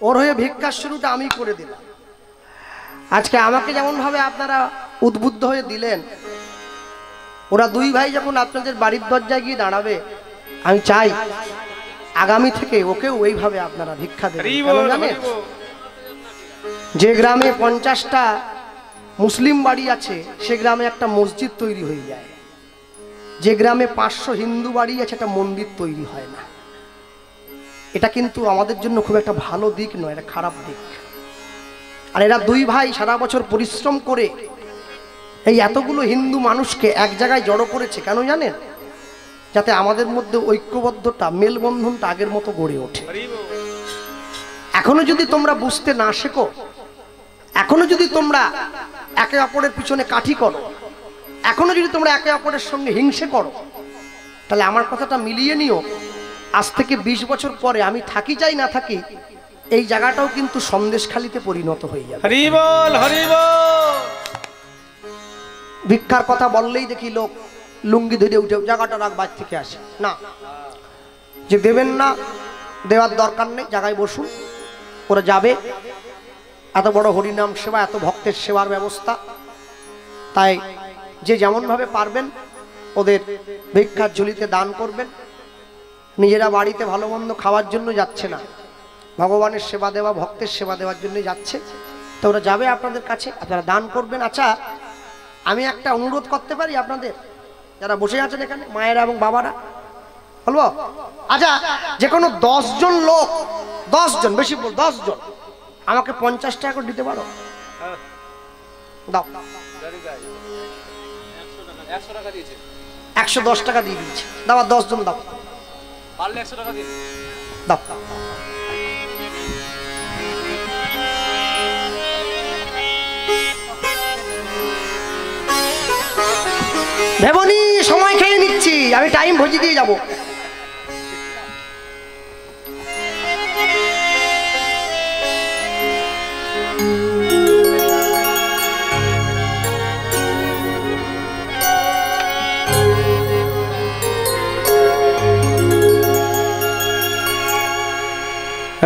ওর হয়ে ভিক্ষার শুরুটা আমি করে দিলাম। আজকে আমাকে যেমন ভাবে আপনারা উদ্বুদ্ধ হয়ে দিলেন, ওরা দুই ভাই যখন আপনাদের বাড়ির দরজায় গিয়ে দাঁড়াবে, আমি চাই আগামী থেকে ওকেও ওইভাবে আপনারা ভিক্ষা দেবেন। কেন জানেন? যে গ্রামে 50টা মুসলিম বাড়ি আছে সে গ্রামে একটা মসজিদ তৈরি হয়ে যায়। যে গ্রামে 500 হিন্দু বাড়ি আছে একটা মন্দির তৈরি হয় না। এটা কিন্তু আমাদের জন্য খুব একটা ভালো দিক নয়, এটা খারাপ দিক। আর এরা দুই ভাই সারা বছর পরিশ্রম করে এই এতগুলো হিন্দু মানুষকে এক জায়গায় জড়ো করেছে। কেন জানেন? যাতে আমাদের মধ্যে ঐক্যবদ্ধতা, মেলবন্ধনটা আগের মতো গড়ে ওঠে। এখনো যদি তোমরা বুঝতে না শেখো, এখনো যদি তোমরা একে অপরের পিছনে কাঠি করো, এখনো যদি তোমরা একে অপরের সঙ্গে হিংসে করো, তাহলে আমার কথাটা মিলিয়ে নিও, আজ থেকে 20 বছর পরে আমি থাকি চাই না থাকি, এই জায়গাটাও কিন্তু সন্দেশখালিতে পরিণত হয়ে যাবে। হরি বল, হরি বল। ভিক্ষার কথা বললেই দেখি লোক লুঙ্গি ধরে উঠে জায়গাটা রাখ, বাইর থেকে আসে না, যে দেবেন না দেওয়ার দরকার নেই, জায়গায় বসুন। ওরা যাবে, এত বড় হরিনাম সেবা, এত ভক্তের সেবার ব্যবস্থা, তাই যে যেমনভাবে পারবেন ওদের ভিক্ষার ঝুলিতে দান করবেন। নিজেরা বাড়িতে ভালো মন্দ খাওয়ার জন্য যাচ্ছে না, ভগবানের সেবা দেওয়া, ভক্তের সেবা দেওয়ার জন্য যাচ্ছে। তো ওরা যাবে আপনাদের কাছে, আপনারা দান করবেন। আচ্ছা, আমি একটা অনুরোধ করতে পারি আপনাদের যারা বসে আছেন এখানে, মায়েরা এবং বাবারা, বলবো? আচ্ছা, যে কোনো 10 জন লোক, 10 জন, বেশি বল, 10 জন আমাকে 50 টাকা করে দিতে পারো? দাও। 110 টাকা দিয়ে দিয়েছে, দাও। 10 জন দাও, পারলে 100 টাকা দিন, দাও। ভেবনি সময় খেয়ে নিচ্ছি, আমি টাইম ভজি দিয়ে যাব।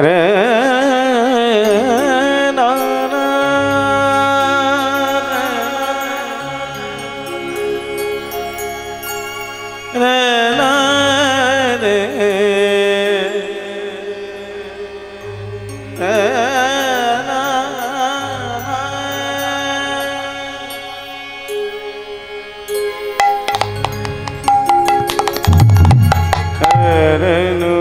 রে না না রে না রে না রে নো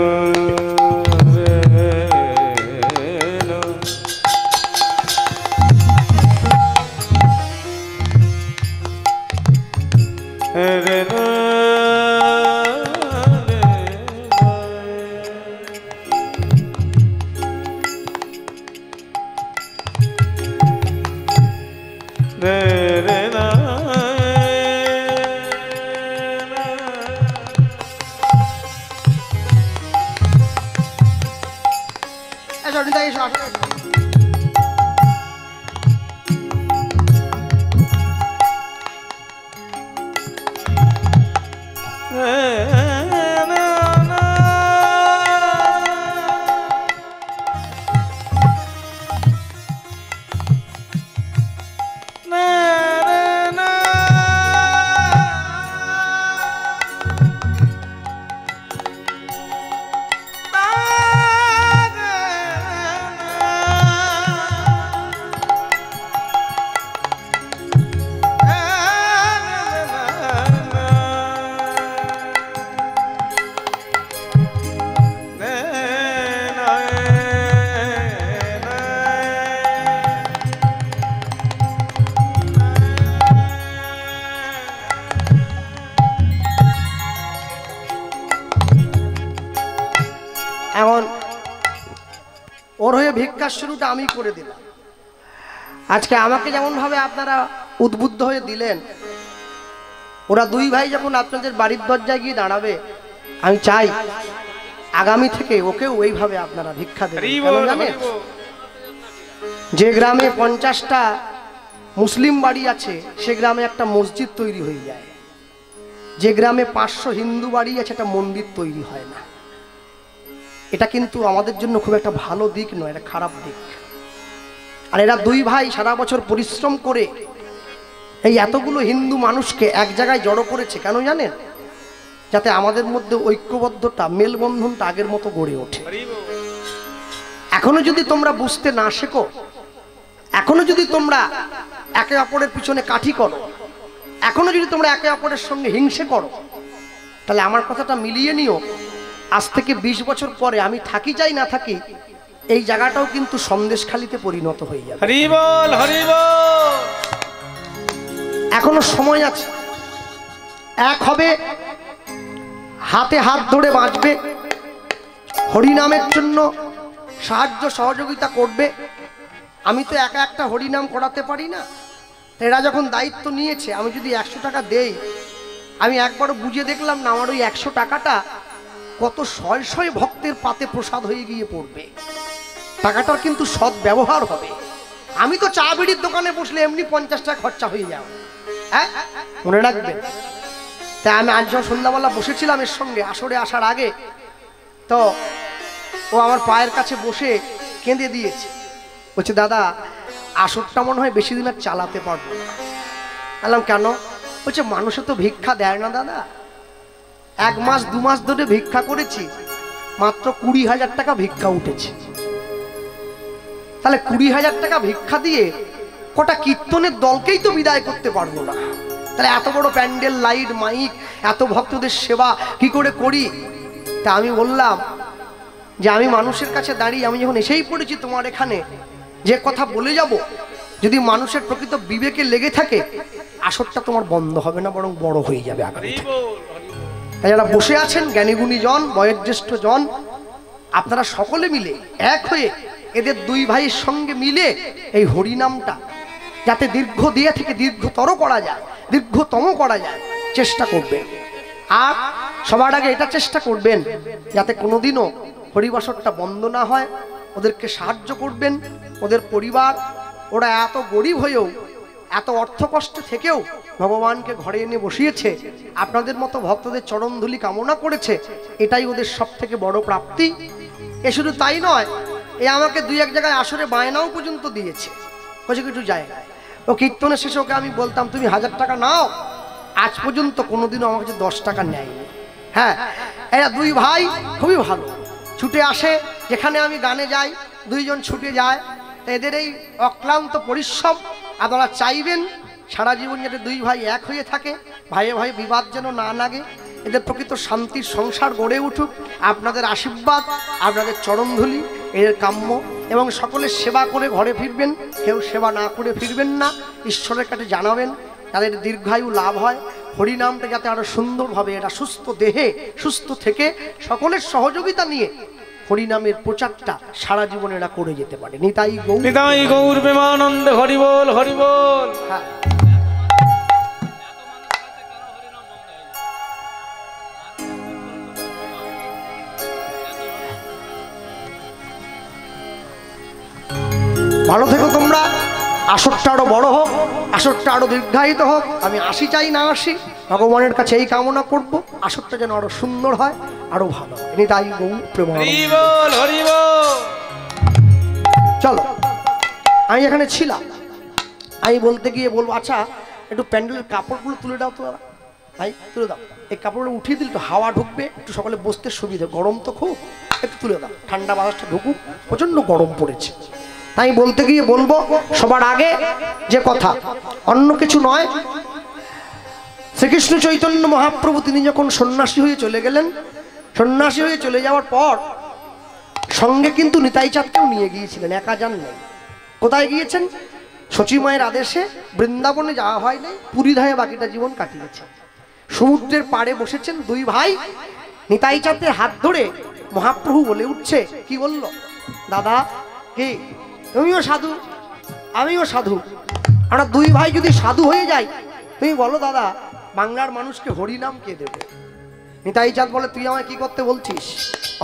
এখন ওর হয়ে ভিক্ষার শুরুটা আমি করে দিলাম। আজকে আমাকে যেমন ভাবে আপনারা উদ্বুদ্ধ হয়ে দিলেন, ওরা দুই ভাই যখন আপনাদের বাড়ির দরজায় গিয়ে দাঁড়াবে, আমি চাই আগামী থেকে ওকেও ওইভাবে আপনারা ভিক্ষা দেবেন। কেন জানেন? যে গ্রামে 50টা মুসলিম বাড়ি আছে সে গ্রামে একটা মসজিদ তৈরি হয়ে যায়। যে গ্রামে 500 হিন্দু বাড়ি আছে একটা মন্দির তৈরি হয় না। এটা কিন্তু আমাদের জন্য খুব একটা ভালো দিক নয়, এটা খারাপ দিক। আর এরা দুই ভাই সারা বছর পরিশ্রম করে এই এতগুলো হিন্দু মানুষকে এক জায়গায় জড়ো করেছে, কেন জানেন? যাতে আমাদের মধ্যে ঐক্যবদ্ধতা, মেলবন্ধনটা আগের মতো গড়ে ওঠে। এখনো যদি তোমরা বুঝতে না শেখো, এখনো যদি তোমরা একে অপরের পিছনে কাঠি করো, এখনো যদি তোমরা একে অপরের সঙ্গে হিংসে করো, তাহলে আমার কথাটা মিলিয়ে নিও, আজ থেকে 20 বছর পরে আমি থাকি চাই না থাকি, এই জায়গাটাও কিন্তু সন্দেশখালিতে পরিণত হয়ে যাবে। হরি বল, হরি বল। এখনো সময় আছে, এক হবে, হাতে হাত ধরে বাঁচবে, হরিনামের জন্য সাহায্য সহযোগিতা করবে। আমি তো একা একটা হরিনাম করাতে পারি না। এরা যখন দায়িত্ব নিয়েছে, আমি যদি 100 টাকা দেই, আমি একবারও বুঝে দেখলাম না আমার ওই 100 টাকাটা কত শয় শয় ভক্তের পাতে প্রসাদ হয়ে গিয়ে পড়বে। টাকাটার কিন্তু সৎ ব্যবহার হবে। আমি তো চা বিড়ির দোকানে বসলে এমনি 50 টাকা খরচা হয়ে যাবে, হ্যাঁ, মনে রাখবেন। তাই আমি আজ যখন সন্ধ্যাবেলা বসেছিলাম এর সঙ্গে আসরে আসার আগে, তো ও আমার পায়ের কাছে বসে কেঁদে দিয়েছে। বলছে, দাদা আসরটা মনে হয় বেশি দিন আর চালাতে পারবো না। বললাম, কেন? বলছে, মানুষে তো ভিক্ষা দেয় না দাদা। 1 মাস 2 মাস ধরে ভিক্ষা করেছি, মাত্র 20,000 টাকা ভিক্ষা উঠেছে। তাহলে 20,000 টাকা ভিক্ষা দিয়ে কটা কীর্তনের দলকেই তো বিদায় করতে পারবো না। তাহলে এত বড় প্যান্ডেল, লাইট, মাইক, এত ভক্তদের সেবা কি করে করি? তা আমি বললাম যে আমি মানুষের কাছে দাঁড়িয়ে, আমি যখন এসেই পড়েছি তোমার এখানে, যে কথা বলে যাব, যদি মানুষের প্রকৃত বিবেকে লেগে থাকে, আসরটা তোমার বন্ধ হবে না, বরং বড় হয়ে যাবে আগামী। তাই যারা বসে আছেন, জ্ঞানীগুণী জন, বয়োজ্যেষ্ঠ জন, আপনারা সকলে মিলে এক হয়ে এদের দুই ভাইয়ের সঙ্গে মিলে এই হরিনামটা যাতে দীর্ঘ দিয়ে থেকে দীর্ঘতর করা যায়, দীর্ঘতম করা যায়, চেষ্টা করবেন। আর সবার আগে এটা চেষ্টা করবেন যাতে কোনোদিনও হরিবাসরটা বন্ধ না হয়। ওদেরকে সাহায্য করবেন। ওদের পরিবার, ওরা এত গরিব হয়েও, এত অর্থ কষ্ট থেকেও ভগবানকে ঘরে এনে বসিয়েছে, আপনাদের মতো ভক্তদের চরণধুলি কামনা করেছে, এটাই ওদের সব থেকে বড় প্রাপ্তি। এ শুধু তাই নয়, এ আমাকে 2-1 জায়গায় আসরে বায়নাও পর্যন্ত দিয়েছে। বলছে কিছু জায়গায় ও কীর্তনের শেষে ওকে আমি বলতাম, তুমি 1000 টাকা নাও। আজ পর্যন্ত কোনোদিনও আমার কাছে 10 টাকা নেয়নি। হ্যাঁ, এরা দুই ভাই খুবই ভালো, ছুটে আসে যেখানে আমি গানে যাই, দুইজন ছুটে যায়। এদের এই অক্লান্ত পরিশ্রম, আপনারা চাইবেন সারা জীবন যাতে দুই ভাই এক হয়ে থাকে, ভাইয়ে ভাই বিবাদ যেন না লাগে, এদের প্রকৃত শান্তির সংসার গড়ে উঠুক। আপনাদের আশীর্বাদ, আপনাদের চরণধুলি এর কাম্য। এবং সকলের সেবা করে ঘরে ফিরবেন, কেউ সেবা না করে ফিরবেন না। ঈশ্বরের কাছে জানাবেন তাদের দীর্ঘায়ু লাভ হয়। হরিনামটা যাতে আরো সুন্দরভাবে, এরা সুস্থ দেহে সুস্থ থেকে সকলের সহযোগিতা নিয়ে হরিনামের প্রচারটা সারা জীবন এরা করে যেতে পারে। নিতাই গৌর, নিতাই গৌর প্রেমানন্দ, হরি বল, হরি বল। হ্যাঁ, ভালো থেকো তোমরা। আসরটা আরো বড় হোক, আসরটা আরো দীর্ঘায়িত হোক। আমি আসি চাই না আসি, ভগবানের কাছে এই কামনা করব, আসরটা যেন আরো সুন্দর হয়, আরো ভালো। তাই গৌর প্রেমানন্দ, হরি বল, হরি বল। চলো, আমি এখানে ছিলাম, আমি বলতে গিয়ে বলবো, আচ্ছা একটু প্যান্ডেলের কাপড়গুলো তুলে দাও তো দাদা, ভাই তুলে দাও। এই কাপড়গুলো উঠিয়ে দিলে একটু হাওয়া ঢুকবে, একটু সকালে বসতে সুবিধা, গরম তো খুব, একটু তুলে দাও, ঠান্ডা বাতাসটা ঢুকুক, প্রচন্ড গরম পড়েছে। তাই বলতে গিয়ে বলবো, সবার আগে যে কথা, অন্য কিছু নয়, শ্রীকৃষ্ণ চৈতন্য মহাপ্রভু তিনি যখন সন্ন্যাসী হয়ে চলে গেলেন, সন্ন্যাসী হয়ে চলে যাওয়ার পর সঙ্গে কিন্তু নিতাই চাঁদকেও নিয়ে গিয়েছিলেন, একা যান নাই। কোথায় গিয়েছেন? সচিমায়ের আদেশে বৃন্দাবনে যাওয়া হয় নাই, পুরীধায়ে বাকিটা জীবন কাটিয়েছে। সমুদ্রের পাড়ে বসেছেন দুই ভাই, নিতাই চাঁদের হাত ধরে মহাপ্রভু বলে উঠছে, কি বলল? দাদা কি তুমিও সাধু, আমিও সাধু, আমরা দুই ভাই যদি সাধু হয়ে যাই, তুমি বলো দাদা বাংলার মানুষকে হরিনাম কে দেবে? নিতাই চাঁদ বলে, তুই আমায় কি করতে বলছিস?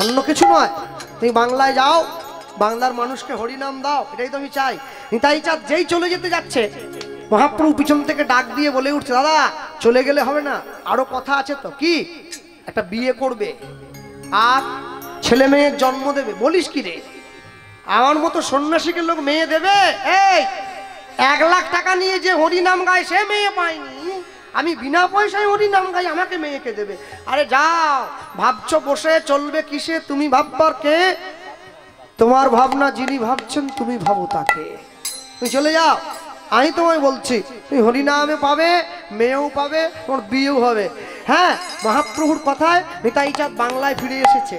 অন্য কিছু নয়, তুমি বাংলায় যাও, বাংলার মানুষকে হরিনাম দাও, এটাই তো আমি চাই। নিতাই চাঁদ যেই চলে যেতে যাচ্ছে, মহাপ্রভু পিছন থেকে ডাক দিয়ে বলে উঠছে, দাদা চলে গেলে হবে না, আরো কথা আছে তো। কি? একটা বিয়ে করবে, আর ছেলে মেয়ের জন্ম দেবে। বলিস কি রে, আমার মতো সন্ন্যাসীকে লোক মেয়ে দেবে? এই 1 লাখ টাকা নিয়ে যে হরিনাম গায় সে মেয়ে পায়নি, আমি বিনা পয়সায় হরিনাম গাই, আমাকে মেয়েকে দেবে? আরে যাও, ভাবছো বসে চলবে কিসে? তুমি ভাববার কে? তোমার ভাবনা যিনি ভাবছেন তুমি ভাবো তাকে। তুমি চলে যাও, আমি তোমায় বলছি তুমি হরিনামে পাবে, মেয়েও পাবে, তোমার বিয়েও হবে। হ্যাঁ, মহাপ্রভুর কথায় নিতাই চাঁদ বাংলায় ফিরে এসেছে,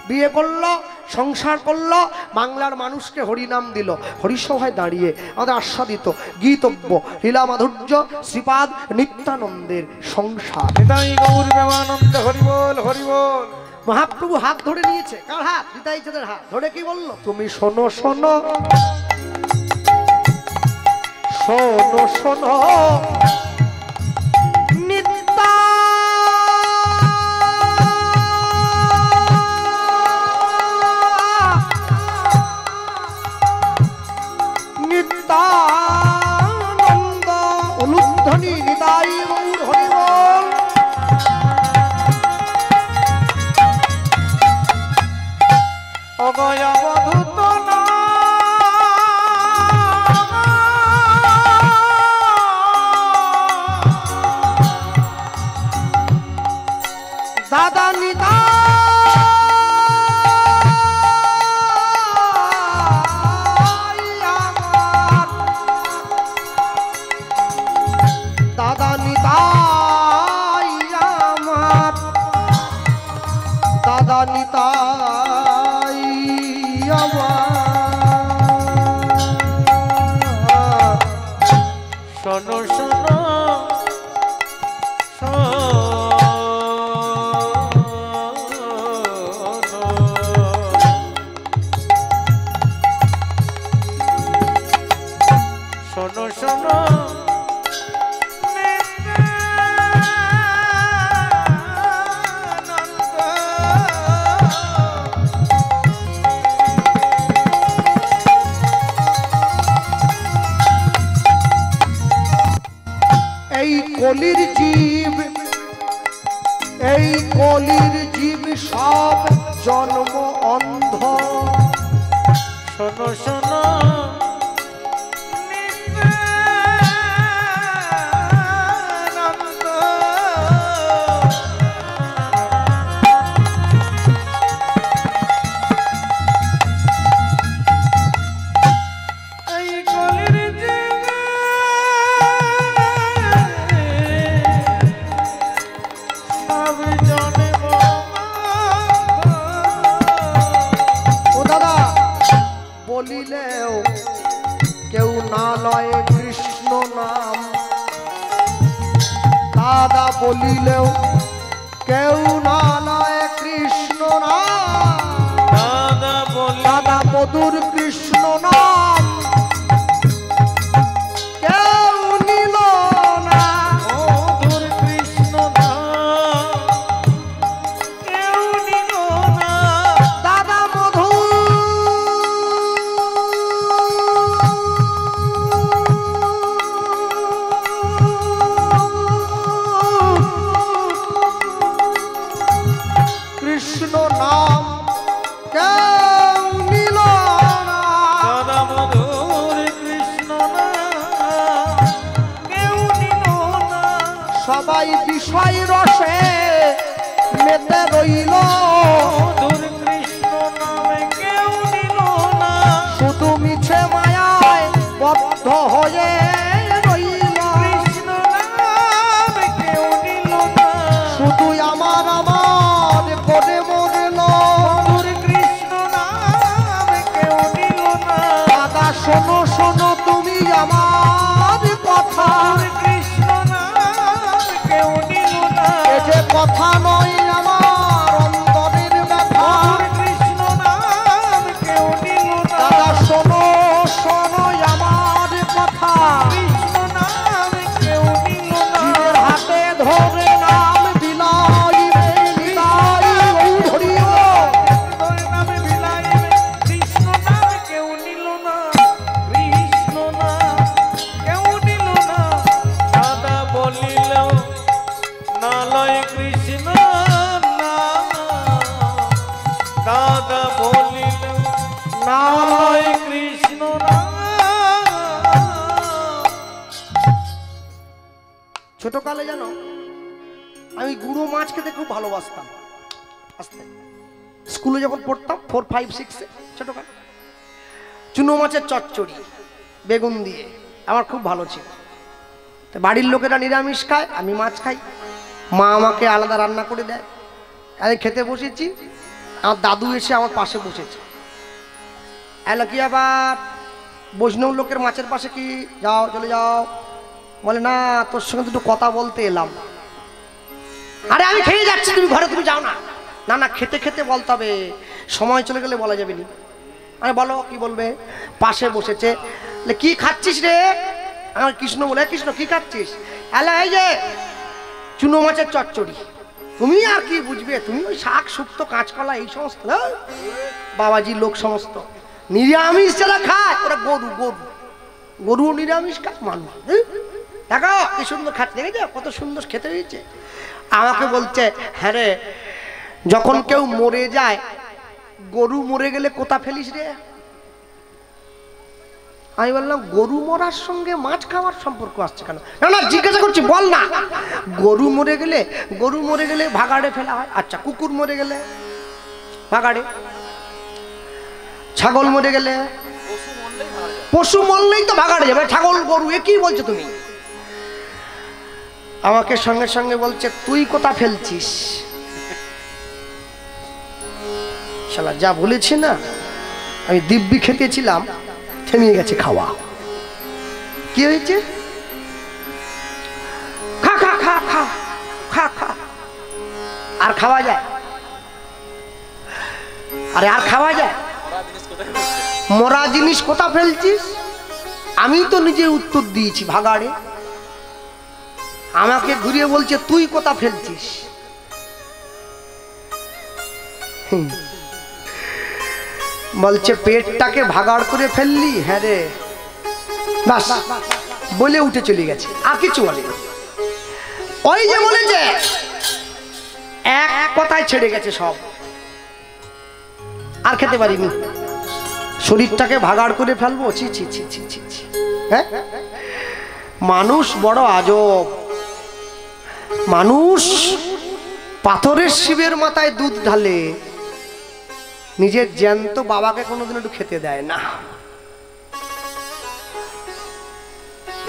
বিয়ে করলো, সংসার করলো, বাংলার মানুষকে হরিনাম দিল। হরিসভায় দাঁড়িয়ে আমাদের আস্বাদিত গীতব্য লীলা মাধুর্য শ্রীপাদ নিত্যানন্দের সংসার। নিতাই গৌর প্রেমানন্দ হরি বল হরি বল। মহাপ্রভু হাত ধরে নিয়েছে। কার হাত? নিতাই চাঁদের হাত ধরে কি বললো? তুমি শোনো শোনো শোনো শোনো নিত্যা নিত্যানন্দ অনুধ্বনি নিতাই গৌর হরি বল। অগয় অবধূত না দাদা নিতা দাদা নিতাই আমার, দাদা নিতাই আমার। শোনো শোনো শোনো শোনো এই কলির জীব, এই কলির জীব সব জন্ম অন্ধ। শোনো শোনো বলিলেও কেউ না লয় কৃষ্ণ নাম, দাদা বলিলেও কেউ না লয় কৃষ্ণ নাম, দাদা মধুর কৃষ্ণ নাম কেউ নিল না, মধুর কৃষ্ণ নাম কেউ নিল না। দাদা মধু কৃষ্ণ নাম কেউ নিল না, দাদা মধুর কৃষ্ণ নাম কেউ নিল না। সবাই বিষয় রসে মেতে রইল, মধুর কৃষ্ণ নামে কেউ নিল না। শুধু মিছে মায়ায় বদ্ধ হয়ে রইল, কৃষ্ণ নামে কেউ নিল না। শুধু আমার আমার করে মরল, মধুর কৃষ্ণ নামে কেউ নিল না। দাদা শোনো শোনো তুমি আমার কথা, মধুর কৃষ্ণ নামে কেউ নিল না। এ যে কথা নয় আমার অন্তরের ব্যথা, মধুর কৃষ্ণ নামে কেউ নিল না। দাদা শোনো শোনো আমার কথা, কৃষ্ণ নামে কেউ নিল না। জীবের হাতে ধরে নাম বিলাইবে নিতাই গৌর হরি বল। তোর নামে বিলাইবে কৃষ্ণ নামে কেউ নিল না। কৃষ্ণ নাম কেউ নিল না। দাদা বলিলেও না লয় কৃষ্ণ ছোটকালে জানো আমি গুঁড়ো মাছ খেতে খুব ভালোবাসতাম। আস্তে স্কুলে যখন পড়তাম 4, 5, 6 ছোটকালে চুনো মাছের চচ্চড়ি বেগুন দিয়ে আমার খুব ভালো ছিল। তো বাড়ির লোকেরা নিরামিষ খায়, আমি মাছ খাই, মা আমাকে আলাদা রান্না করে দেয়। আমি খেতে বসেছি, আমার দাদু এসে আমার পাশে বসেছে। এলো কি আবার বৈষ্ণব লোকের মাছের পাশে কি যাও, চলে যাও। বলে না, তোর সঙ্গে দুটো কথা বলতে এলাম। আরে আমি খেয়ে যাচ্ছি, তুমি ঘরে তুমি যাও না। না না, খেতে খেতে বলতে হবে, সময় চলে গেলে বলা যাবে না। আরে বলো কি বলবে। পাশে বসেছে, কি খাচ্ছিস রে? আমার কৃষ্ণ বলে, কৃষ্ণ কি খাচ্ছিস? এলা এই যে চুনো মাছের চচ্চড়ি। তুমি আর কি বুঝবে, তুমি ওই শাক শুক্তো কাঁচকলা এই সমস্ত বাবাজি লোক সমস্ত নিরামিষ যারা খায় ওরা গরু, গরু গরু নিরামিষ খায় মানুষ। দেখো কি সুন্দর খাচ্ছে, দেখেছো কত সুন্দর খেতে হয়েছে। আমাকে বলছে হ্যাঁ রে, যখন কেউ মরে যায়, গরু মরে গেলে কোথা ফেলিস রে? আমি বললাম গরু মরার সঙ্গে মাছ খাওয়ার সম্পর্ক আসছে কেন? না না জিজ্ঞাসা করছি, বল না। গরু মরে গেলে ভাগাড়ে ফেলা হয়। আচ্ছা, কুকুর মরে গেলে ভাগাড়ে, ছাগল মরে গেলে, পশু মরলেই তো ভাগাড়ে যাবে। ছাগল গরু একই বলছো তুমি। আমাকে সঙ্গে সঙ্গে বলছে তুই কোথা ফেলছিস? শালা যা বলেছি না, আমি দিব্যি খেতেছিলাম, থেমে গেছে খাওয়া। কি হয়েছে? খা খা খা খা খা খা। আর খাওয়া যায়? আরে আর খাওয়া যায়? মরা জিনিস কোথা ফেলছিস? আমি তো নিজে উত্তর দিয়েছি ভাগাড়ে। আমাকে ঘুরিয়ে বলছে তুই কোথা ফেলছিস? বলছে পেটটাকে ভাগাড় করে ফেললি। হ্যাঁ রে, বাস বলে উঠে চলে গেছে, আর কিছু বলে। ওই যে বলেছে এক কথায় ছেড়ে গেছে সব, আর খেতে পারিনি। শরীরটাকে ভাগাড় করে ফেলবো? ছি ছি ছি ছি ছি ছি। হ্যাঁ, মানুষ বড় আজব। মানুষ পাথরের শিবের মাথায় দুধ ঢালে, নিজের জ্যান্ত বাবাকে কোনোদিন একটু খেতে দেয় না।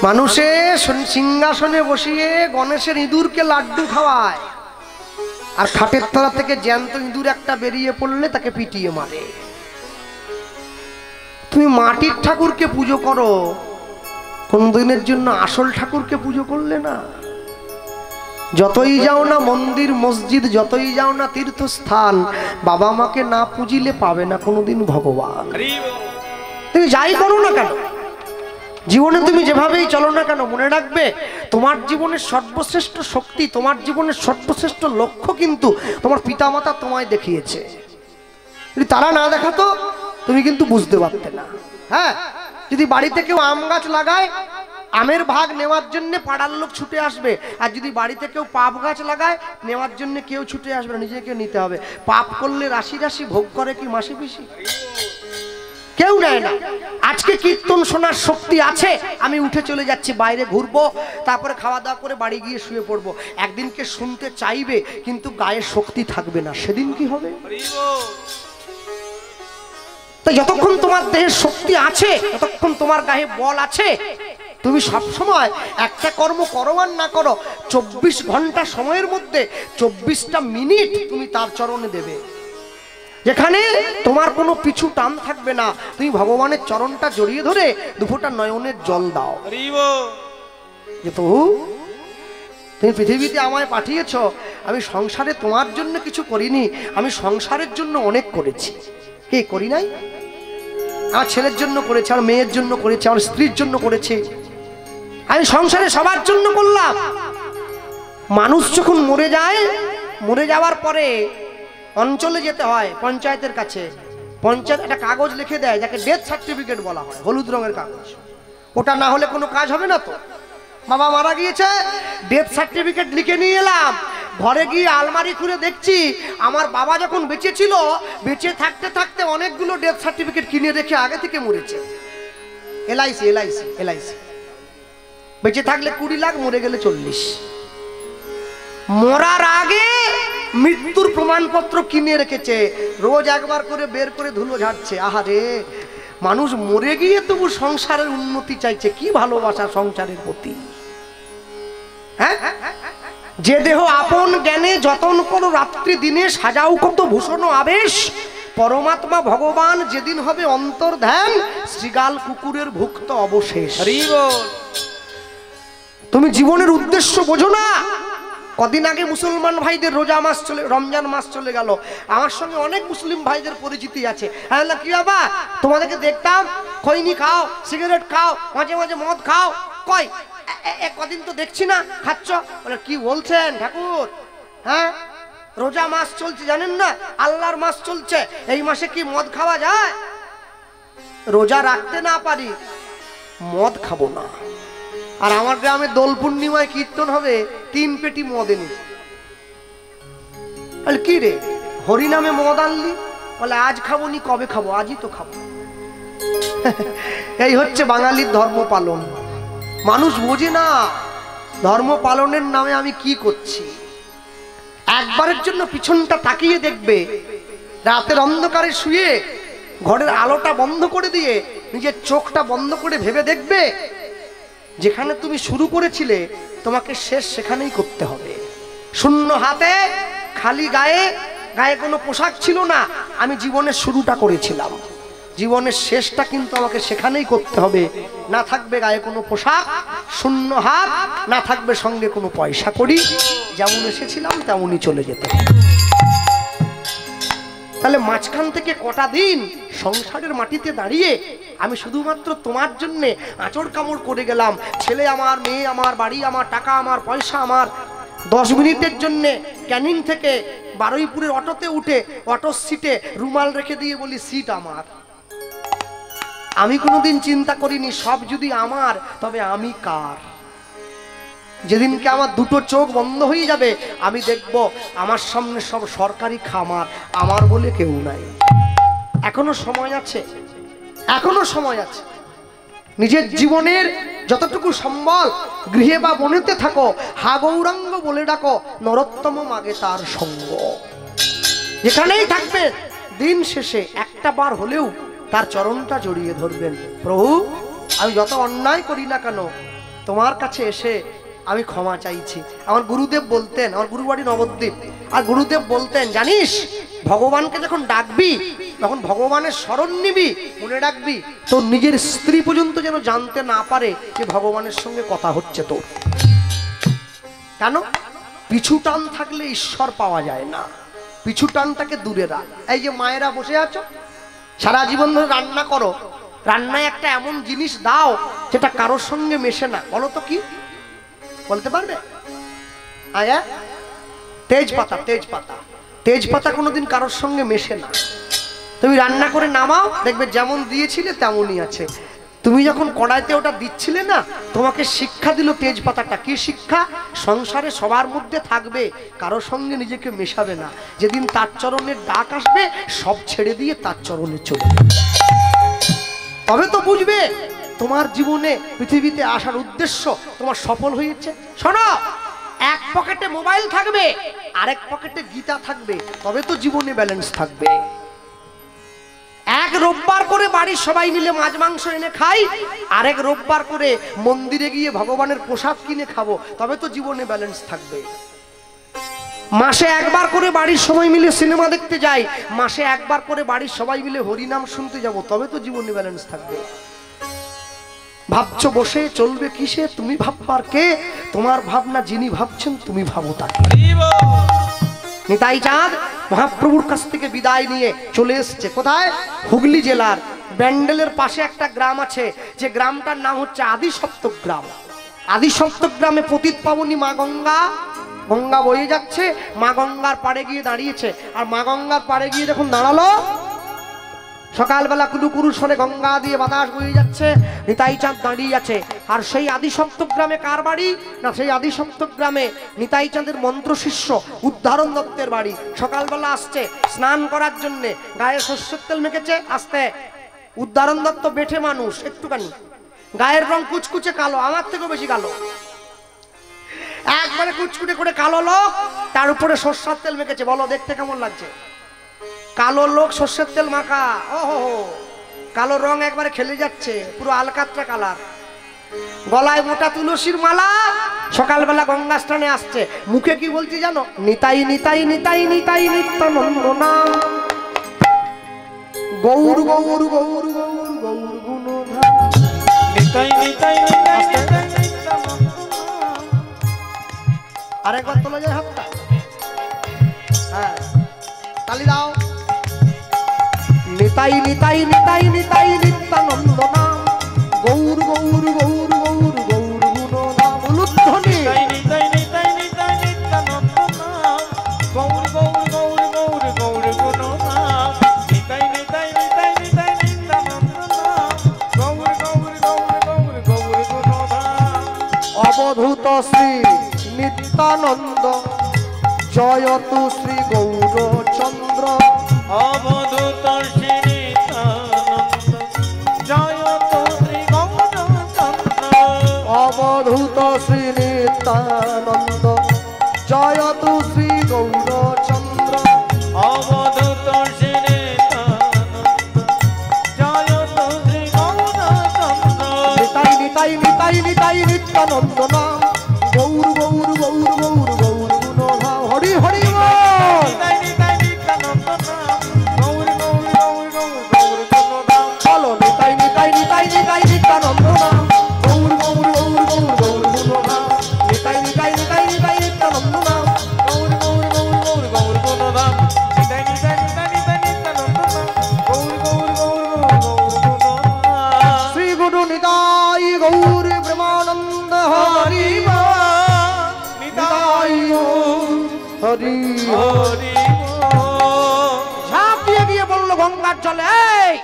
মানুষে সিংহাসনে বসিয়ে গণেশের ইঁদুরকে লাড্ডু খাওয়ায়, আর খাটের তলা থেকে জ্যান্ত ইঁদুর একটা বেরিয়ে পড়লে তাকে পিটিয়ে মারে। তুমি মাটির ঠাকুরকে পুজো করো, কোনদিনের জন্য আসল ঠাকুরকে পুজো করলে না। যতই যাও না মন্দির মসজিদ, যতই যাও না তীর্থস্থান, বাবা মাকে না পুজিলে পাবে না কোনোদিন ভগবান। তুমি যাই করো না কেন, জীবনে তুমি যেভাবেই চলো না কেন, মনে রাখবে তোমার জীবনের সর্বশ্রেষ্ঠ শক্তি, তোমার জীবনের সর্বশ্রেষ্ঠ লক্ষ্য কিন্তু তোমার পিতামাতা তোমায় দেখিয়েছে। যদি তারা না দেখাতো তুমি কিন্তু বুঝতে পারতে না। হ্যাঁ, যদি বাড়িতে কেউ আম গাছ লাগায়, আমের ভাগ নেওয়ার জন্য পাড়ার লোক ছুটে আসবে, আর যদি বাড়িতে কেউ পাপ গাছ লাগায়, নেওয়ার জন্য কেউ ছুটে আসবে না, নিজেকে নিতে হবে। পাপ করলে রাশি রাশি, ভোগ করে কি মাসি পিসি? কেউ নেয় না। আজকে কীর্তন শোনার শক্তি আছে, আমি উঠে চলে যাচ্ছি, বাইরে ঘুরবো, তারপরে খাওয়া দাওয়া করে বাড়ি গিয়ে শুয়ে পড়বো। একদিনকে শুনতে চাইবে কিন্তু গায়ে শক্তি থাকবে না, সেদিন কি হবে? তো যতক্ষণ তোমার দেহে শক্তি আছে, ততক্ষণ তোমার গায়ে বল আছে, তুমি সব সময় একটা কর্ম করো আর না করো, 24 ঘন্টা সময়ের মধ্যে 24টা মিনিট তুমি তার চরণে দেবে, যেখানে তোমার কোনো পিছু টান থাকবে না। তুমি ভগবানের চরণটা জড়িয়ে ধরে দুফোঁটা নয়নের জল দাও যে প্রভু তুমি পৃথিবীতে আমায় পাঠিয়েছ, আমি সংসারে তোমার জন্য কিছু করিনি, আমি সংসারের জন্য অনেক করেছি। কে করি নাই? আমার ছেলের জন্য করেছে, আমার মেয়ের জন্য করেছে, আমার স্ত্রীর জন্য করেছে, আমি সংসারে সবার জন্য করলাম। মানুষ যখন মরে যায়, মরে যাওয়ার পরে অঞ্চলে যেতে হয় পঞ্চায়েতের কাছে। পঞ্চায়েত একটা কাগজ লিখে দেয়, যাকে ডেথ সার্টিফিকেট বলা হয়, হলুদ রঙের কাগজ। ওটা না হলে কোনো কাজ হবে না। তো বাবা মারা গিয়েছে, ডেথ সার্টিফিকেট লিখে নিয়ে এলাম। ঘরে গিয়ে আলমারি খুলে দেখছি আমার বাবা যখন বেঁচে ছিল, বেঁচে থাকতে থাকতে অনেকগুলো ডেথ সার্টিফিকেট কিনে রেখে আগে থেকে মরেছে। এলআইসি এলআইসি এলআইসি বেঁচে থাকলে 20 লাখ, মরে গেলে 40। মরার আগে মৃত্যুর প্রমাণপত্র কিনে রেখেছে, রোজ একবার করে বের করে ধুলো ঝাড়ছে। আহারে, মানুষ মরে গিয়ে তবু সংসারের উন্নতি চাইছে, কি ভালোবাসা সংসারের প্রতি। হ্যাঁ, যে দেহ আপন জ্ঞানে যতন করো, রাত্রি দিনে সাজাও কত ভূষণ আবেশ, পরমাত্মা ভগবান যেদিন হবে অন্তর ধ্যান, শ্রীগাল কুকুরের ভুক্ত অবশেষ। তুমি জীবনের উদ্দেশ্য বোঝো না। কদিন আগে মুসলমান ভাইদের রোজা মাস চলে, রমজান মাস চলে গেল। আমার সঙ্গে অনেক মুসলিম ভাইদের পরিচিতি আছে। কি বাবা, তোমাদেরকে দেখতাম খৈনি খাও, সিগারেট খাও, মাঝে মাঝে মদ খাও, কয় কদিন তো দেখছি না খাচ্ছ। বলে কি বলছেন ঠাকুর, হ্যাঁ রোজা মাস চলছে, জানেন না আল্লাহর মাস চলছে, এই মাসে কি মদ খাওয়া যায়? রোজা রাখতে না পারি, মদ খাবো না। আর আমার গ্রামে দোল পূর্ণিমায় কীর্তন হবে, 3 পেটি মদ এনে। বলে কি রে, হরি নামে মদ আনলি? বলে আজ খাবো নি, কবে খাবো? আজই তো খাবো। এই হচ্ছে বাঙালির ধর্ম পালন। মানুষ বোঝে না ধর্ম পালনের নামে আমি কি করছি। একবারের জন্য পিছনটা তাকিয়ে দেখবে, রাতের অন্ধকারে শুয়ে ঘরের আলোটা বন্ধ করে দিয়ে নিজের চোখটা বন্ধ করে ভেবে দেখবে, যেখানে তুমি শুরু করেছিলে তোমাকে শেষ সেখানেই করতে হবে। শূন্য হাতে, খালি গায়ে, গায়ে কোনো পোশাক ছিল না, আমি জীবনের শুরুটা করেছিলাম, জীবনের শেষটা কিন্তু আমাকে সেখানেই করতে হবে। না থাকবে গায়ে কোনো পোশাক, শূন্য হাত, না থাকবে সঙ্গে কোনো পয়সা করি, যেমন এসেছিলাম তেমনই চলে যেতে হবে। তাহলে মাঝখান থেকে কটা দিন সংসারের মাটিতে দাঁড়িয়ে আমি শুধুমাত্র তোমার জন্য আঁচড় কামড় করে গেলাম। ছেলে আমার, মেয়ে আমার, বাড়ি আমার, টাকা আমার, পয়সা আমার। 10 মিনিটের জন্যে ক্যানিং থেকে বারুইপুরের অটোতে উঠে অটোর সিটে রুমাল রেখে দিয়ে বলি সিট আমার। আমি কোনোদিন চিন্তা করিনি সব যদি আমার, তবে আমি কার? যেদিনকে আমার দুটো চোখ বন্ধ হয়ে যাবে, আমি দেখব আমার সামনে সব সরকারি খামার, আমার বলে কেউ নাই। এখনো সময় আছে, এখনো সময় আছে। নিজের জীবনের যতটুকু সম্বল গৃহে বা বনেতে থাকো, হা গৌরাঙ্গ বলে ডাকো, নরোত্তম মাগে তার সঙ্গ। যেখানেই থাকবেন দিন শেষে একটা বার হলেও তার চরণটা জড়িয়ে ধরবেন। প্রভু, আমি যত অন্যায় করি না কেন তোমার কাছে এসে আমি ক্ষমা চাইছি। আমার গুরুদেব বলতেন, আমার গুরুবাড়ি নবদ্বীপ, আর গুরুদেব বলতেন জানিস, ভগবানকে যখন ডাকবি, যখন ভগবানের শরণ নিবি, মনে রাখবি তোর নিজের স্ত্রী পর্যন্ত যেন জানতে না পারে যে ভগবানের সঙ্গে কথা হচ্ছে তোর। কেন? পিছু টান থাকলে ঈশ্বর পাওয়া যায় না, পিছু টানটাকে দূরে রাখ। এই যে মায়েরা বসে আছো, সারা জীবন ধরে রান্না করো, রান্নায় একটা এমন জিনিস দাও যেটা কারোর সঙ্গে মেশে না, বলো তো কি? বলতে পারবে? আয়া, তেজপাতা। তেজপাতা, তেজপাতা কোনোদিন কারোর সঙ্গে মেশে না। তুমি রান্না করে নামাও, দেখবে যেমন দিয়েছিলে তেমনই আছে। তুমি যখন কড়াইতে ওটা দিচ্ছিলে না, তোমাকে শিক্ষা দিল তেজপাতাটা। কি শিক্ষা? সংসারে সবার মধ্যে থাকবে, কারোর সঙ্গে নিজেকে মেশাবে না। যেদিন তার চরণের ডাক আসবে, সব ছেড়ে দিয়ে তার চরণে চলে যাবে। তবে তো বুঝবে তোমার জীবনে পৃথিবীতে আসার উদ্দেশ্য তোমার সফল হয়েছে। শোনো, এক পকেটে মোবাইল থাকবে, আরেক পকেটে গীতা থাকবে, তবে তো জীবনে ব্যালেন্স থাকবে। এক রোববার করে বাড়ির সবাই মিলে মাছ মাংস এনে খাই, আরেক রোববার করে মন্দিরে গিয়ে ভগবানের প্রসাদ কিনে খাবো, তবে তো জীবনে ব্যালেন্স থাকবে। মাসে একবার করে বাড়ির সবাই মিলে সিনেমা দেখতে যাই, মাসে একবার করে বাড়ির সবাই মিলে হরিনাম শুনতে যাব, তবে তো জীবনে ব্যালেন্স থাকবে। ভাবছো বসে চলবে কিসে? তুমি ভাববার কে? তোমার ভাবনা যিনি ভাবছেন তুমি ভাবো তাকে। নিতাই চাঁদ মহাপ্রভুর কাছ থেকে বিদায় নিয়ে চলে এসছে কোথায়? হুগলি জেলার ব্যান্ডেলের পাশে একটা গ্রাম আছে, যে গ্রামটার নাম হচ্ছে আদিসপ্তক গ্রাম। আদিসপ্তক গ্রামে পতিত পাবনী মা গঙ্গা, গঙ্গা বয়ে যাচ্ছে, মা গঙ্গার পাড়ে গিয়ে দাঁড়িয়েছে। আর মা গঙ্গার পাড়ে গিয়ে যখন দাঁড়ালো, সকালবেলা কুলুকুরু সরে গঙ্গা দিয়ে বাতাস বয়ে যাচ্ছে, নিতাই চাঁদ দাঁড়িয়ে আছে। আর সেই আদিসপ্তক গ্রামে কার বাড়ি? না, সেই আদিসপ্তক গ্রামে নিতাই চাঁদের মন্ত্র শিষ্য উদ্ধারণ দত্তের বাড়ি। সকালবেলা আসছে স্নান করার জন্যে, গায়ে সর্ষের তেল মেখেছে, আসতে উদ্ধারণ দত্ত বেঠে মানুষ, একটুখানি গায়ের রং কুচকুচে কালো, আমার থেকেও বেশি কালো, একবারে কুচকুচে করে কালো লোক, তার উপরে সরষের তেল মেখেছে। বলো দেখতে কেমন লাগছে? কালো লোক সরষের তেল মাখা, ওহো, কালো রং একবারে খেলে যাচ্ছে, পুরো আলকাতরা কালার। গলায় মোটা তুলসীর মালা, সকালবেলা গঙ্গা স্নানে আসছে। মুখে কি বলছি জানো? নিতাই নিতাই নিতাই নিতাই নিত্যানন্দ নাম, গৌর গৌর গৌর গৌর গৌর গুণধাম। নিতাই নিতাই নিতাই নিতাই নিত্যানন্দ। আরেকবার তোলা যায় হাতটা? হ্যাঁ, তালি দাও। নিতাই নিতাই নিতাই নিতাই নিত্যানন্দ নাম, গৌর গৌর গৌর গৌর গৌর গুণধাম। উলুধ্বনি। নিতাই নিতাই নিতাই নিতাই নিত্যানন্দ নাম, গৌর গৌর গৌর গৌর গৌর গুণধাম। নিতাই নিতাই নিতাই নিতাই নিত্যানন্দ নাম, গৌর গৌর গৌর গৌর গৌর গুণধাম। অবধূত শ্রী নিত্যানন্দ, জয়তু শ্রী গৌরচন্দ্র। অবধূত শ্রী নিত্যানন্দ, জয়ত শ্রী গৌরচন্দ্র। অবধূত শ্রী নিত্যানন্দ, জয়তু শ্রী গৌরচন্দ্র। অবধূত শ্রী নিত্যানন্দ, জয়ত শ্রী গৌরচন্দ্র। নিতাই নিতাই নিতাই নিতাই নিত্যানন্দ নাম, গৌর গৌর গৌর গৌর গৌর গুণধাম। হরি হরি বল। নিতাই নিতাই নিত্যানন্দ নাম, গৌর গৌর গৌর গৌর গৌর গুণধাম। চলো নিতাই নিতাই নিতাই নিতাই নিত্যানন্দ নাম, গৌর গৌর গৌর গৌর গৌর গুণধাম। নিতাই নিতাই নিতাই নিতাই নিত্যানন্দ নাম, গৌর গৌর গৌর গৌর গৌর গুণধাম। নিতাই নিতাই নিতাই নিতাই নিত্যানন্দ নাম, গৌর গৌর গৌর গৌর গৌর গুণধাম। শ্রী গুরু নিতাই গৌর প্রেমানন্দ হরি বল। নিতাই গৌর হরি বল। হরি বল। ঝাঁপ দিয়ে গিয়ে বললো গঙ্গার জলে, এই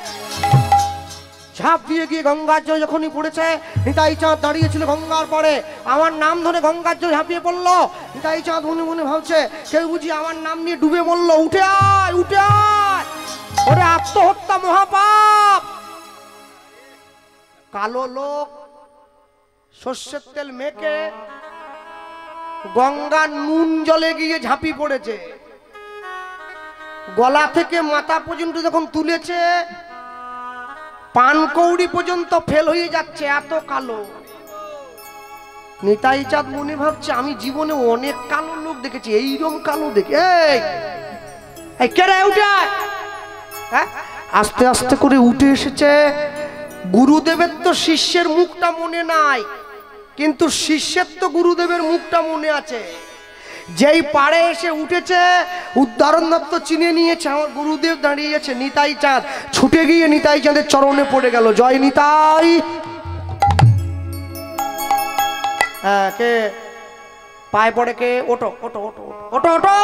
ঝাঁপ দিয়ে গিয়ে গঙ্গার জল যখনই পড়েছে, নিতাই চাঁদ দাঁড়িয়েছিল গঙ্গার পরে, আমার নাম ধরে গঙ্গার জল ঝাঁপিয়ে পড়লো। নিতাই চাঁদ মনে মনে ভাবছে, কেউ বুঝি আমার নাম নিয়ে ডুবে বললো, উঠে আয় উঠে আয়, ওরে আত্মহত্যা মহাপাপ। কালো লোক সর্ষের তেল মেখে গঙ্গার নুন জলে গিয়ে ঝাঁপি পড়েছে। গলা থেকে মাথা পর্যন্ত যখন তুলেছে, পানকৌড়ি পর্যন্ত ফেল হয়ে যাচ্ছে, এত কালো। নিতাই চাঁদ মনে ভাবছে, আমি জীবনে অনেক কালো লোক দেখেছি, এইরকম কালো দেখে। এই কে রে, উঠে আয়। হ্যাঁ, আস্তে আস্তে করে উঠে এসেছে। গুরুদেবের তো শিষ্যের মুখটা মনে নাই, কিন্তু শিষ্যের তো গুরুদেবের মুখটা মনে আছে। যেই পাড়ে এসে উঠেছে, উদ্ধারণ দত্ত চিনে নিয়েছে, আমার গুরুদেব দাঁড়িয়েছে। নিতাই চাঁদ ছুটে গিয়ে নিতাই চাঁদের চরণে পড়ে গেল, জয় নিতাই। হ্যাঁ, কে পায়ে পড়ে? কে? ওটো ওটো ওটো ওটো ওটো।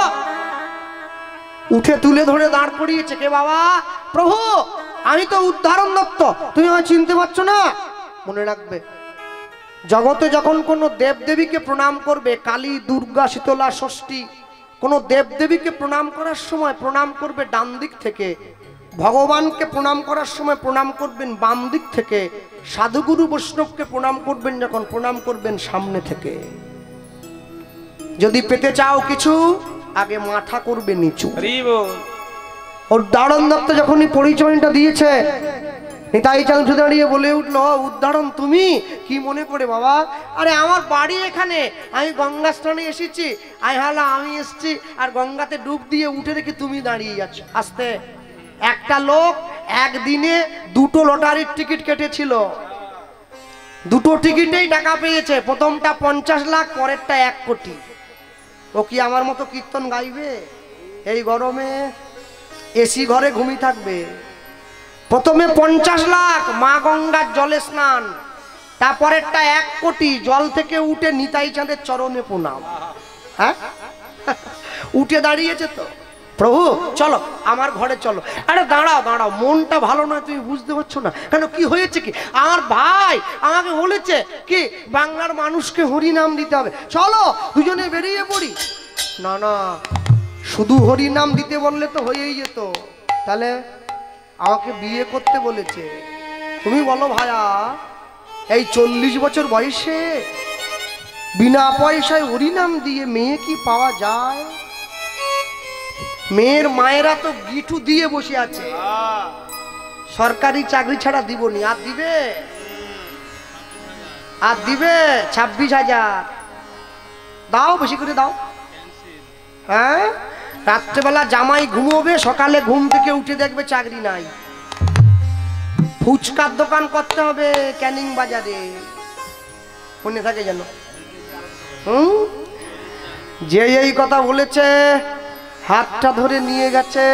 উঠে তুলে ধরে দাঁড় করিয়েছে। কে বাবা? প্রভু, আমি তো উদ্ধারণ দত্ত, তুমি আমায় চিনতে পারছো না? মনে রাখবে, জগতে যখন কোনো দেবদেবীকে প্রণাম করবে, কালী, দুর্গা, শীতলা, ষষ্ঠী, কোনো দেবদেবীকে প্রণাম করার সময় প্রণাম করবে ডান দিক থেকে, ভগবানকে প্রণাম করার সময় প্রণাম করবেন বাম দিক থেকে, সাধুগুরু বৈষ্ণবকে প্রণাম করবেন যখন প্রণাম করবেন সামনে থেকে। যদি পেতে চাও কিছু, আগে মাথা করবে নিচু। হরি বল। ওর দারণ দত্ত যখনই পরিচয়টা দিয়েছে, নিতাই চাঁদ উঠে দাঁড়িয়ে বলে উঠলো, উদ্ধারণ তুমি? কি মনে করে বাবা? আরে আমার বাড়ি এখানে, আমি গঙ্গা স্নানে এসেছি। হালা আমি এসেছি, আর গঙ্গাতে ডুব দিয়ে উঠে দেখি তুমি দাঁড়িয়ে যাচ্ছ। আস্তে, একটা লোক একদিনে 2টো লটারির টিকিট কেটেছিল, 2টো টিকিটেই টাকা পেয়েছে। প্রথমটা 50 লাখ, পরেরটা 1 কোটি। ও কি আমার মতো কীর্তন গাইবে এই গরমে? এসি ঘরে ঘুমিয়ে থাকবে। প্রথমে 50 লাখ মা গঙ্গার জলে স্নান, তারপরেরটা 1 কোটি, জল থেকে উঠে নিতাই চাঁদের চরণে প্রণাম। হ্যাঁ, উঠে দাঁড়িয়েছে তো, প্রভু চলো আমার ঘরে চলো। আরে দাঁড়াও দাঁড়াও, মনটা ভালো নয়, তুমি বুঝতে পারছো না কেন? কি হয়েছে কি? আমার ভাই আমাকে বলেছে কি বাংলার মানুষকে হরি নাম দিতে হবে, চলো দুজনে বেরিয়ে পড়ি। না না, শুধু হরি নাম দিতে বললে তো হয়েই যেত, তাহলে আমাকে বিয়ে করতে বলেছে। তুমি বলো ভাইয়া, এই 40 বছর বয়সে বিনা পয়সায় হরিনাম দিয়ে মেয়ে কি পাওয়া যায়? মেয়ের মায়েরা তো গিটু দিয়ে বসে আছে, সরকারি চাকরি ছাড়া দিবনি। আর দিবে? আর দিবে? 26,000 দাও, বেশি করে দাও। হ্যাঁ, রাত্রেবেলা জামাই ঘুমোবে, সকালে ঘুম থেকে উঠে দেখবে চাকরি নাই। ফুচকার দোকান করতে হবে ক্যানিং বাজারে, মনে থাকে যেন। যে এই কথা বলেছে হাতটা ধরে নিয়ে গেছে,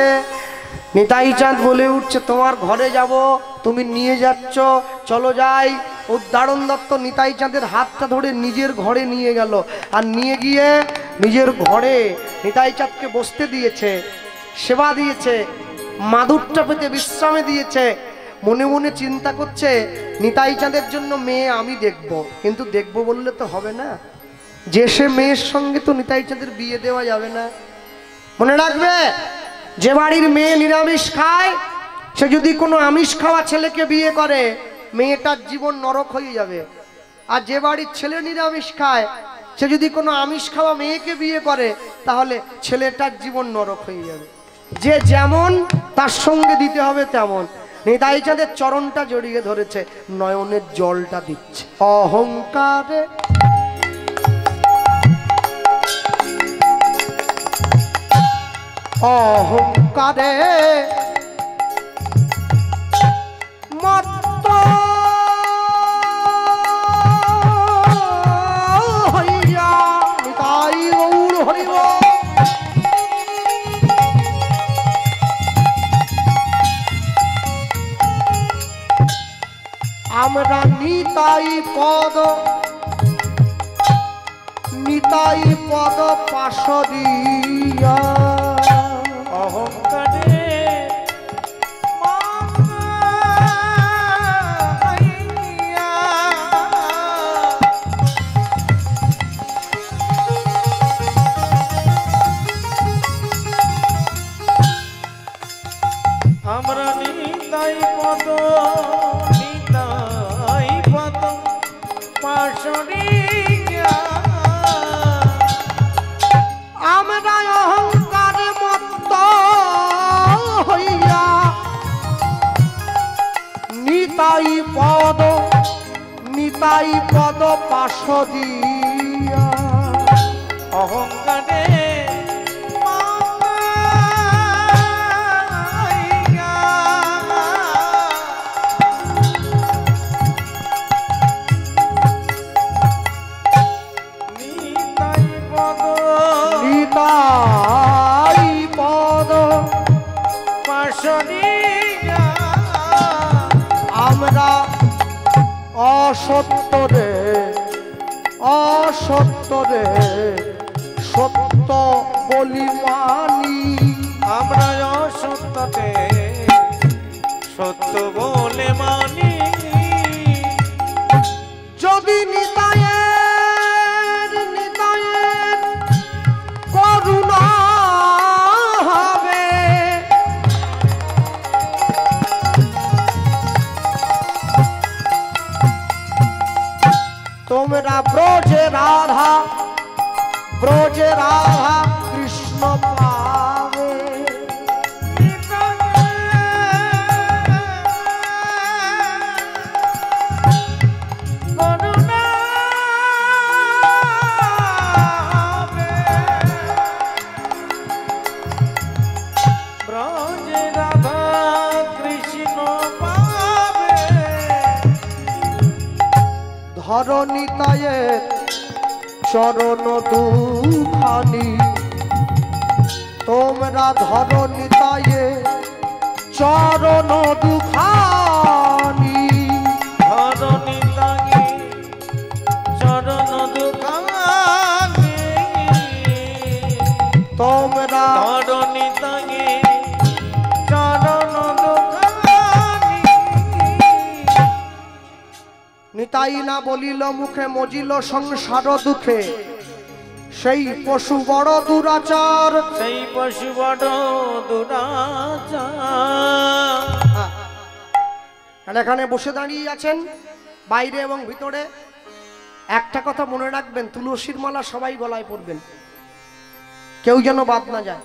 নিতাই চাঁদ বলে উঠছে তোমার ঘরে যাব, তুমি নিয়ে যাচ্ছ, চলো যাই। উদ্ধারণ দত্ত নিতাই চাঁদের হাতটা ধরে নিজের ঘরে নিয়ে গেল, আর নিয়ে গিয়ে নিজের ঘরে নিতাই চাঁদকে বসতে দিয়েছে, সেবা দিয়েছে, মাদুরটা পেতে বিশ্রামে দিয়েছে। মনে মনে চিন্তা করছে নিতাই চাঁদের জন্য মেয়ে আমি দেখব, কিন্তু দেখব বললে তো হবে না, যে সে মেয়ের সঙ্গে তো নিতাই চাঁদের বিয়ে দেওয়া যাবে না। মনে রাখবে, যে বাড়ির মেয়ে নিরামিষ খায়, সে যদি কোনো আমিষ খাওয়া ছেলেকে বিয়ে করে, মেয়েটার জীবন নরক হয়ে যাবে। আর যে বাড়ির ছেলে নিরামিষ খায়, সে যদি কোনো আমিষ খাওয়া মেয়েকে বিয়ে করে, তাহলে ছেলেটার জীবন নরক হয়ে যাবে। যে যেমন তার সঙ্গে দিতে হবে তেমন। নিতাই চাঁদের চরণটা জড়িয়ে ধরেছে, নয়নের জলটা দিচ্ছে। অহংকারে অহংকারে মত্ত হইয়া নিতাই গৌর হরিব। আমরা নিতাই পদ পাশ দিয়া অহংকারে আমরা নিতাই পদ পাশরিয়া। আমরা অহংকারে মত্ত হইয়া নিতাই পদ পাশ দিয়া। অহংকারে আমরা অসত্যরে সত্য বলি মানি। আমরা অসত্যতে সত্য বলে মানি। যদি নিতায়ের করুণা হবে, তোমরা ব্রজে রাধা কৃষ্ণ পাবে। ব্রজে রাধা কৃষ্ণ পাবে। ধরো নিতায়ের চরণ দুখানি, তোমরা ধরো নিতায়ের চরণ দুখানি। ধরো নিতাই চরণ দুখানি। তোমরা ধরো নিতাই চরণ দুখানি। নিতাই না বলিল মুখে, মজিল সংসার দুঃখে, সেই পশু বড় দুরাচার। সেই পশু বড় দুরাচার। আর এখানে বসে দাঁড়িয়ে আছেন বাইরে এবং ভিতরে। একটা কথা মনে রাখবেন, তুলসীর মালা সবাই গলায় পরবেন, কেউ যেন বাদ না যায়।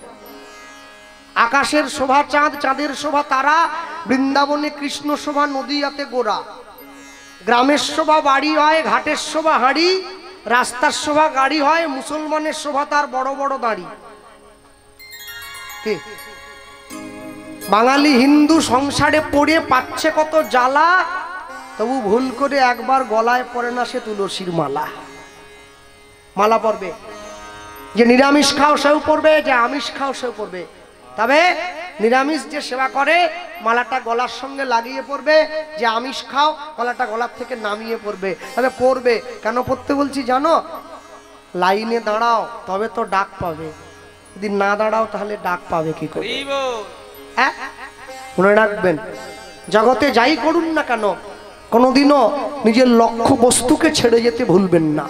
আকাশের শোভা চাঁদ, চাঁদের শোভা তারা, বৃন্দাবনে কৃষ্ণ শোভা নদীয়াতে গোরা। গ্রামের শোভা বাড়ি হয়, ঘাটের শোভা হাঁড়ি, রাস্তার শোভা গাড়ি হয়, মুসলমানের শোভা তার বড় বড় দাড়ি। কে বাঙালি হিন্দু সংসারে পড়ে পাচ্ছে কত জ্বালা, তবু ভুল করে একবার গলায় পড়ে না সে তুলসীর মালা। মালা পরবে, যে নিরামিষ খাও সেও পড়বে, যে আমিষ খাও সেও পড়বে। তবে নিরামিষ যে সেবা করে মালাটা গলার সঙ্গে লাগিয়ে পড়বে, যে আমিষ খাও মালাটা গলার থেকে নামিয়ে পড়বে। তবে পড়বে কেন পড়তে বলছি জানো? লাইনে দাঁড়াও তবে তো ডাক পাবে, যদি না দাঁড়াও তাহলে ডাক পাবে কি করে? মনে রাখবেন, জগতে যাই করুন না কেন কোনোদিনও নিজের লক্ষ্য বস্তুকে ছেড়ে যেতে ভুলবেন না।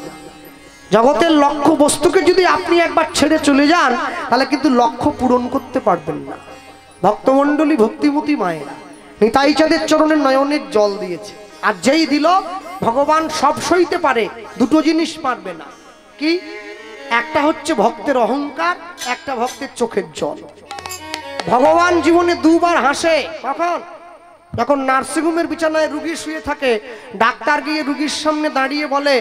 জগতের লক্ষ্য বস্তুকে যদি আপনি একবার ছেড়ে চলে যান তাহলে কিন্তু লক্ষ্য পূরণ করতে পারবেন না। ভক্তমণ্ডলী, ভক্তিমতী মায়েরা নিতাই চাঁদের চরণে নয়নের জল দিয়েছে, আর যেই দিল ভগবান সব সইতে পারে, দুটো জিনিস পারবে না। কি? একটা হচ্ছে ভক্তের অহংকার, একটা ভক্তের চোখের জল। ভগবান জীবনে দুবার হাসে। কখন? যখন নার্সিংহোমের বিছানায় রুগী শুয়ে থাকে, ডাক্তার গিয়ে রুগীর সামনে দাঁড়িয়ে বলে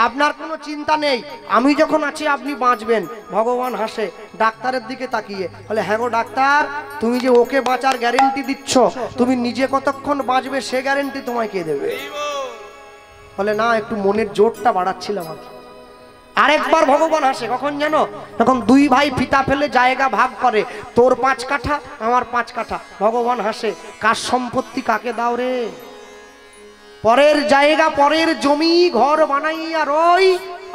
আপনার কোনো চিন্তা নেই, আমি যখন আছি আপনি বাঁচবেন। ভগবান হাসে ডাক্তারের দিকে তাকিয়ে, বলে হ্যাঁ গো ডাক্তার, তুমি যে ওকে বাঁচার গ্যারেন্টি দিচ্ছ, তুমি নিজে কতক্ষণ বাঁচবে সে গ্যারেন্টি তোমায় কে দেবে? বলে না, একটু মনের জোরটা বাড়াচ্ছিলাম আর কি। আরেকবার ভগবান হাসে, কখন জানো? তখন দুই ভাই ফিতা ফেলে জায়গা ভাগ করে, তোর 5 কাঠা আমার 5 কাঠা। ভগবান হাসে, কার সম্পত্তি কাকে দাও রে? পরের জায়গা, পরের জমি, ঘর বানাইয়া রই,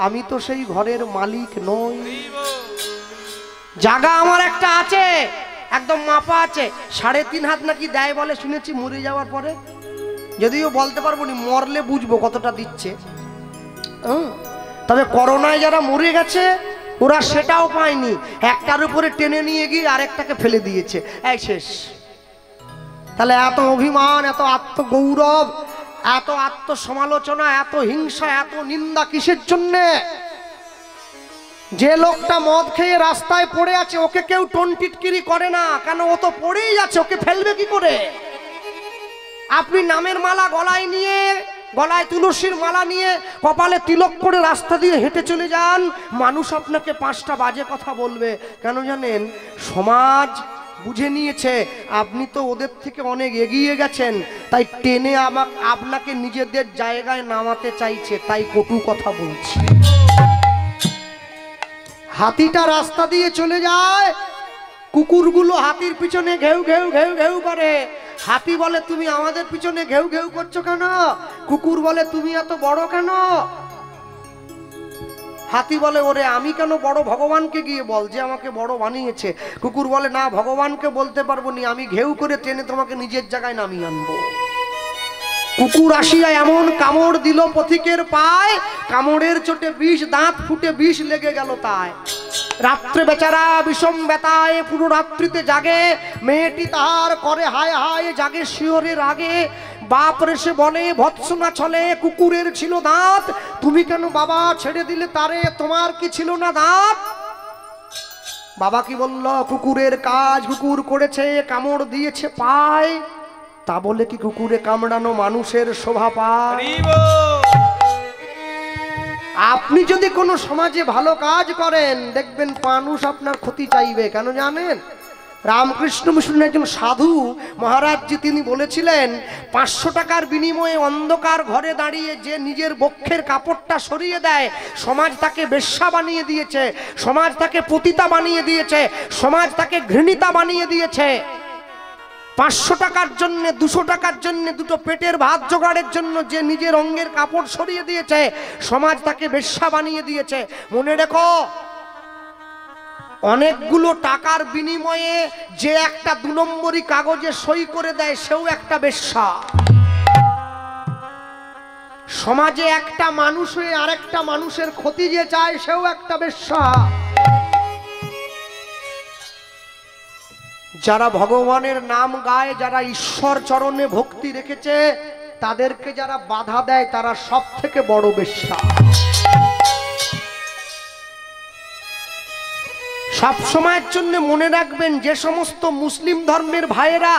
আমি তো সেই ঘরের মালিক নই। জায়গা আমার একটা আছে, একদম মাপা আছে, 3.5 হাত নাকি দেয় বলে শুনেছি মরে যাওয়ার পরে। যদিও বলতে পারবো না, মরলে বুঝবো কতটা দিচ্ছে। তবে করোনায় যারা মরে গেছে ওরা সেটাও পায়নি, একটার উপরে টেনে নিয়ে গিয়ে আরেকটাকে ফেলে দিয়েছে, এই শেষ। তাহলে এত অভিমান, এত আত্মগৌরব, এত আত্মসমালোচনা, এত হিংসা, এত নিন্দা কিসের জন্যে? যে লোকটা মদ খেয়ে রাস্তায় পড়ে আছে ওকে কেউ টনটিটকিরি করে না, কেন? ও তো পড়েই আছে, ওকে ফেলবে কি করে? আপনি নামের মালা গলায় নিয়ে, গলায় তুলসীর মালা নিয়ে, কপালে তিলক করে রাস্তা দিয়ে হেঁটে চলে যান, মানুষ আপনাকে 5টা বাজে কথা বলবে। কেন জানেন? সমাজ বুঝে নিয়েছে আপনি তো ওদের থেকে অনেক এগিয়ে গেছেন, তাই টেনে আপনাকে নিজেদের জায়গায় নামাতে চাইছে, তাই কটু কথা বলছে। হাতিটা রাস্তা দিয়ে চলে যায়, কুকুরগুলো হাতির পিছনে ঘেউ ঘেউ ঘেউ ঘেউ করে। হাতি বলে তুমি আমাদের পিছনে ঘেউ ঘেউ করছো কেন? কুকুর বলে তুমি এত বড় কেন? হাতি বলে ওরে আমি কেন বড়, ভগবানকে গিয়ে বল যে আমাকে বড় বানিয়েছে। কুকুর বলে না, ভগবানকে বলতে পারবো না, আমি ঘেউ করে টেনে তোমাকে নিজের জায়গায় নামিয়ে আনবো। কুকুর আসিয়া এমন কামড় দিল পথিকের পায়, কামড়ের চোটে 20 দাঁত ফুটে 20 লেগে গেল তাই। রাত্রে বেচারা বিষম ব্যথায় পুরো রাত্রিতে জাগে, মেয়েটি তাহার করে হায় হায়, জাগে শিওরের আগে। বাপ রেসে বলে ভৎসনা ছলে, কুকুরের ছিল দাঁত, তুমি কেন বাবা ছেড়ে দিলে তারে, তোমার কি ছিল না দাঁত? বাবা কি বলল? কুকুরের কাজ কুকুর করেছে, কামড় দিয়েছে পায়, তা বলে কি কুকুরে কামড়ানো মানুষের শোভা পায়? আপনি যদি কোনো সমাজে ভালো কাজ করেন দেখবেন মানুষ আপনার ক্ষতি চাইবে। কেন জানেন? রামকৃষ্ণ মিশনের একজন সাধু মহারাজজি তিনি বলেছিলেন 500 টাকার বিনিময়ে অন্ধকার ঘরে দাঁড়িয়ে যে নিজের বক্ষের কাপড়টা সরিয়ে দেয়, সমাজ তাকে বেশ্যা বানিয়ে দিয়েছে, সমাজ তাকে পতিতা বানিয়ে দিয়েছে, সমাজ তাকে ঘৃণিতা বানিয়ে দিয়েছে। 500 টাকার জন্য, 200 টাকার জন্য, দুটো পেটের ভাত জোগাড়ের জন্য যে নিজের অঙ্গের কাপড় সরিয়ে দিয়েছে, সমাজ তাকে বেশ্যা বানিয়ে দিয়েছে। মনে রেখো, অনেকগুলো টাকার বিনিময়ে যে একটা 2 নম্বরী কাগজে সই করে দেয় সেও একটা বেশ্যা। সমাজে একটা মানুষ হয়ে আরেকটা মানুষের ক্ষতি যে চায় সেও একটা বেশ্যা। যারা ভগবানের নাম গায়, যারা ঈশ্বর চরণে ভক্তি রেখেছে, তাদেরকে যারা বাধা দেয় তারা সব থেকে বড় বেশ্যা। সব সময়ের জন্য মনে রাখবেন, যে সমস্ত মুসলিম ধর্মের ভাইয়েরা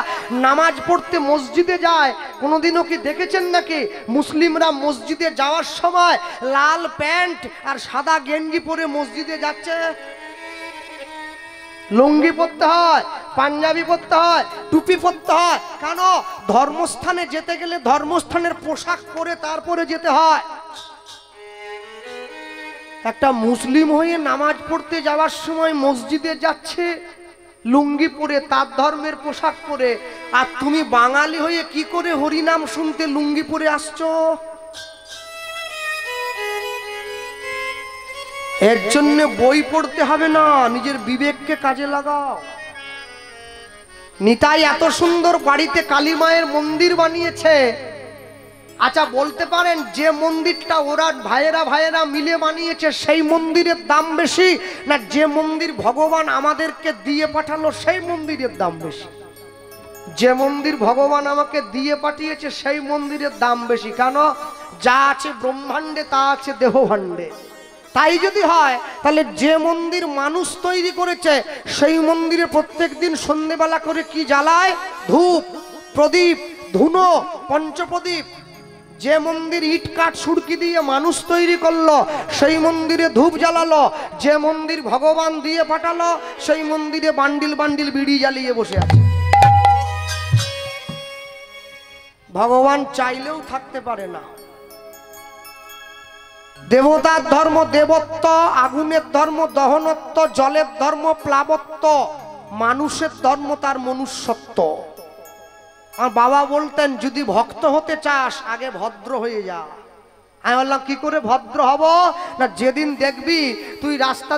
নামাজ পড়তে মসজিদে যায়, কোনোদিনও কি দেখেছেন নাকি মুসলিমরা মসজিদে যাওয়ার সময় লাল প্যান্ট আর সাদা গেঞ্জি পরে মসজিদে যাচ্ছে? লুঙ্গি পরতে হয়, পাঞ্জাবি পরতে হয়, টুপি পরতে হয়। কেন? ধর্মস্থানে যেতে গেলে ধর্মস্থানের পোশাক পরে তারপরে যেতে হয়। একটা মুসলিম হয়ে নামাজ পড়তে যাওয়ার সময় মসজিদে যাচ্ছে লুঙ্গি পরে, তার ধর্মের পোশাক পরে, আর তুমি বাঙালি হয়ে কি করে হরিনাম শুনতে লুঙ্গি পরে আসছো? এর জন্য বই পড়তে হবে না, নিজের বিবেককে কাজে লাগাও। নিতাই এত সুন্দর বাড়িতে কালী মায়ের মন্দির বানিয়েছে। আচ্ছা বলতে পারেন, যে মন্দিরটা ওরা ভাইয়েরা মিলে বানিয়েছে সেই মন্দিরের দাম বেশি, না যে মন্দির ভগবান আমাদেরকে দিয়ে পাঠালো সেই মন্দিরের দাম বেশি? যে মন্দির ভগবান আমাকে দিয়ে পাঠিয়েছে সেই মন্দিরের দাম বেশি। কেন? যা আছে ব্রহ্মাণ্ডে তা আছে দেহভাণ্ডে। তাই যদি হয় তাহলে যে মন্দির মানুষ তৈরি করেছে সেই মন্দিরে প্রত্যেক দিন সন্ধ্যেবেলা করে কি জ্বালায়? ধূপ, প্রদীপ, ধুনো, পঞ্চপ্রদীপ। যে মন্দির ইট কাঠ সুরকি দিয়ে মানুষ তৈরি করলো সেই মন্দিরে ধূপ জ্বালালো। যে মন্দির ভগবান দিয়ে পাঠালো সেই মন্দিরে বান্ডিল বান্ডিল বিড়ি জ্বালিয়ে বসে আছে। ভগবান চাইলেও থাকতে পারে না। দেবতার ধর্ম দেবত্ব, আগুনের ধর্ম দহনত্ব, জলের ধর্ম প্লাবত্ব, মানুষের ধর্ম তার মনুষ্যত্ব। আমার বাবা বলতেন, যদি ভক্ত হতে চাস আগে ভদ্র হয়ে যা। আমি বললাম কি করে ভদ্র হব? না, যেদিন দেখবি তুই রাস্তা